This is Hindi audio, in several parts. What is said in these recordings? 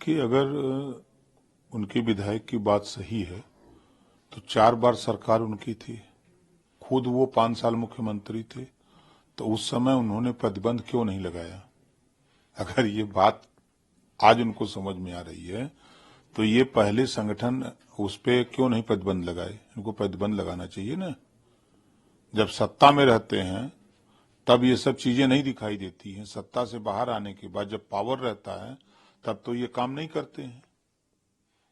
कि अगर उनके विधायक की बात सही है तो 4 बार सरकार उनकी थी, खुद वो 5 साल मुख्यमंत्री थे, तो उस समय उन्होंने प्रतिबंध क्यों नहीं लगाया? अगर ये बात आज उनको समझ में आ रही है तो ये पहले संगठन उस पे क्यों नहीं प्रतिबंध लगाए? इनको प्रतिबंध लगाना चाहिए ना। जब सत्ता में रहते हैं तब ये सब चीजें नहीं दिखाई देती हैं। सत्ता से बाहर आने के बाद जब पावर रहता है तब तो ये काम नहीं करते हैं,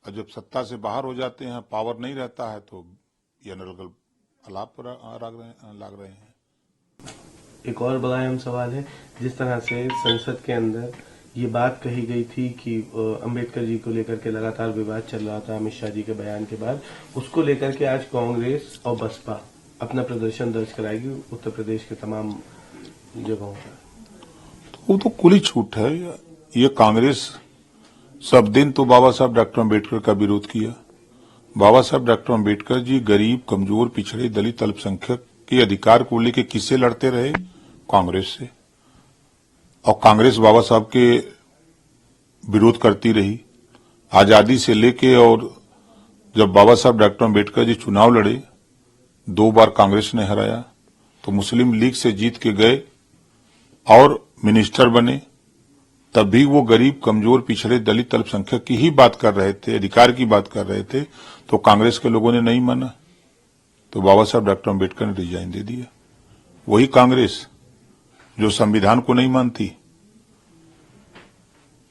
और जब सत्ता से बाहर हो जाते हैं, पावर नहीं रहता है, तो ये अनर्गल अलाप लाग रहे हैं। एक और बड़ा अहम सवाल है, जिस तरह से संसद के अंदर ये बात कही गई थी कि अंबेडकर जी को लेकर के लगातार विवाद चल रहा था अमित शाह जी के बयान के बाद, उसको लेकर के आज कांग्रेस और बसपा अपना प्रदर्शन दर्ज कराएगी उत्तर प्रदेश के तमाम जगहों पर। वो तो खुली छूट है। ये कांग्रेस सब दिन तो बाबा साहब डॉक्टर अम्बेडकर का विरोध किया। बाबा साहब डॉक्टर अम्बेडकर जी गरीब, कमजोर, पिछड़े, दलित, अल्पसंख्यक के अधिकार को लेकर किससे लड़ते रहे? कांग्रेस से। और कांग्रेस बाबा साहब के विरोध करती रही आजादी से लेके, और जब बाबा साहब डॉक्टर अम्बेडकर जी चुनाव लड़े, 2 बार कांग्रेस ने हराया, तो मुस्लिम लीग से जीत के गए और मिनिस्टर बने। तब भी वो गरीब, कमजोर, पिछड़े, दलित, अल्पसंख्यक की ही बात कर रहे थे, अधिकार की बात कर रहे थे, तो कांग्रेस के लोगों ने नहीं माना, तो बाबा साहब डॉक्टर अम्बेडकर ने रिजाइन दे दिया। वही कांग्रेस जो संविधान को नहीं मानती,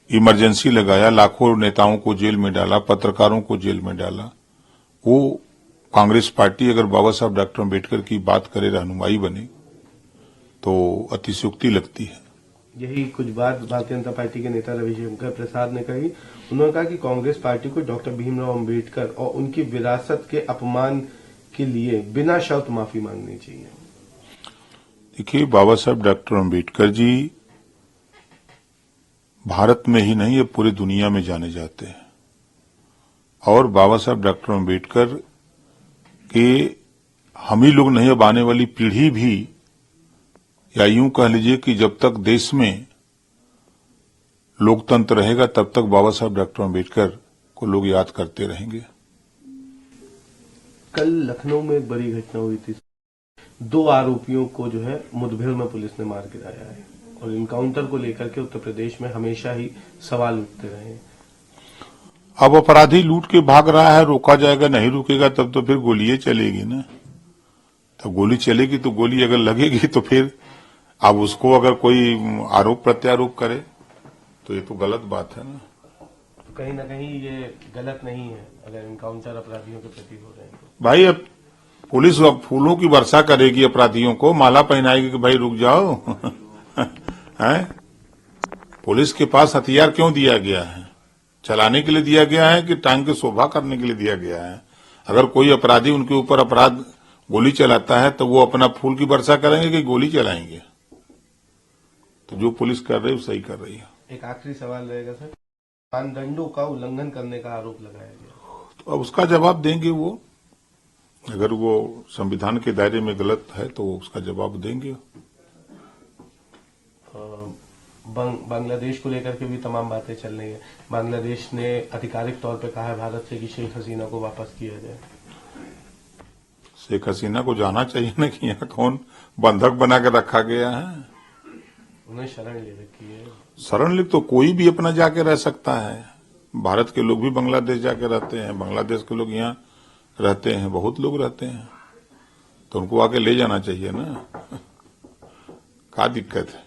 इमरजेंसी लगाया, लाखों नेताओं को जेल में डाला, पत्रकारों को जेल में डाला, वो कांग्रेस पार्टी अगर बाबा साहब डॉक्टर अम्बेडकर की बात करे, रहनुमाई बने, तो अतिशयोक्ति लगती है। यही कुछ बात भारतीय जनता पार्टी के नेता रविशंकर प्रसाद ने कही। उन्होंने कहा कि कांग्रेस पार्टी को डॉक्टर भीमराव अंबेडकर और उनकी विरासत के अपमान के लिए बिना शर्त माफी मांगनी चाहिए। देखिए, बाबा साहब डॉक्टर अम्बेडकर जी भारत में ही नहीं, ये पूरी दुनिया में जाने जाते हैं। और बाबा साहब डॉक्टर अम्बेडकर के हम ही लोग नहीं, अब आने वाली पीढ़ी भी, या यूं कह लीजिए कि जब तक देश में लोकतंत्र रहेगा तब तक बाबा साहब डॉक्टर अम्बेडकर को लोग याद करते रहेंगे। कल लखनऊ में एक बड़ी घटना हुई थी। 2 आरोपियों को जो है मुठभेड़ में पुलिस ने मार गिराया है, और इनकाउंटर को लेकर के उत्तर प्रदेश में हमेशा ही सवाल उठते रहे। अब अपराधी लूट के भाग रहा है, रोका जाएगा, नहीं रुकेगा तब तो फिर गोलियां चलेगी ना। तब गोली चलेगी तो गोली अगर लगेगी तो फिर अब उसको अगर कोई आरोप प्रत्यारोप करे तो ये तो गलत बात है ना। कहीं ना कहीं ये गलत नहीं है अगर इनकाउंटर अपराधियों के प्रति हो रहे हैं तो। भाई, अब पुलिस फूलों की वर्षा करेगी अपराधियों को, माला पहनाएगी कि भाई रुक जाओ। है? पुलिस के पास हथियार क्यों दिया गया है? चलाने के लिए दिया गया है कि टांग की शोभा करने के लिए दिया गया है? अगर कोई अपराधी उनके ऊपर अपराध गोली चलाता है तो वो अपना फूल की वर्षा करेंगे कि गोली चलाएंगे? तो जो पुलिस कर रही है वो सही कर रही है। एक आखिरी सवाल रहेगा सर, मानदंडों का उल्लंघन करने का आरोप लगाया गया, तो अब उसका जवाब देंगे वो। अगर वो संविधान के दायरे में गलत है तो उसका जवाब देंगे। बांग्लादेश को लेकर के भी तमाम बातें चल रही है। बांग्लादेश ने आधिकारिक तौर पे कहा है भारत से कि शेख हसीना को वापस किया जाए। शेख हसीना को जाना चाहिए ना कि यहाँ कौन बंधक बना के रखा गया है? उन्हें शरण ले रखी है। शरण ले तो कोई भी अपना जाके रह सकता है। भारत के लोग भी बांग्लादेश जाके रहते हैं, बांग्लादेश के लोग यहाँ रहते हैं, बहुत लोग रहते हैं, तो उनको आके ले जाना चाहिए ना। क्या दिक्कत है?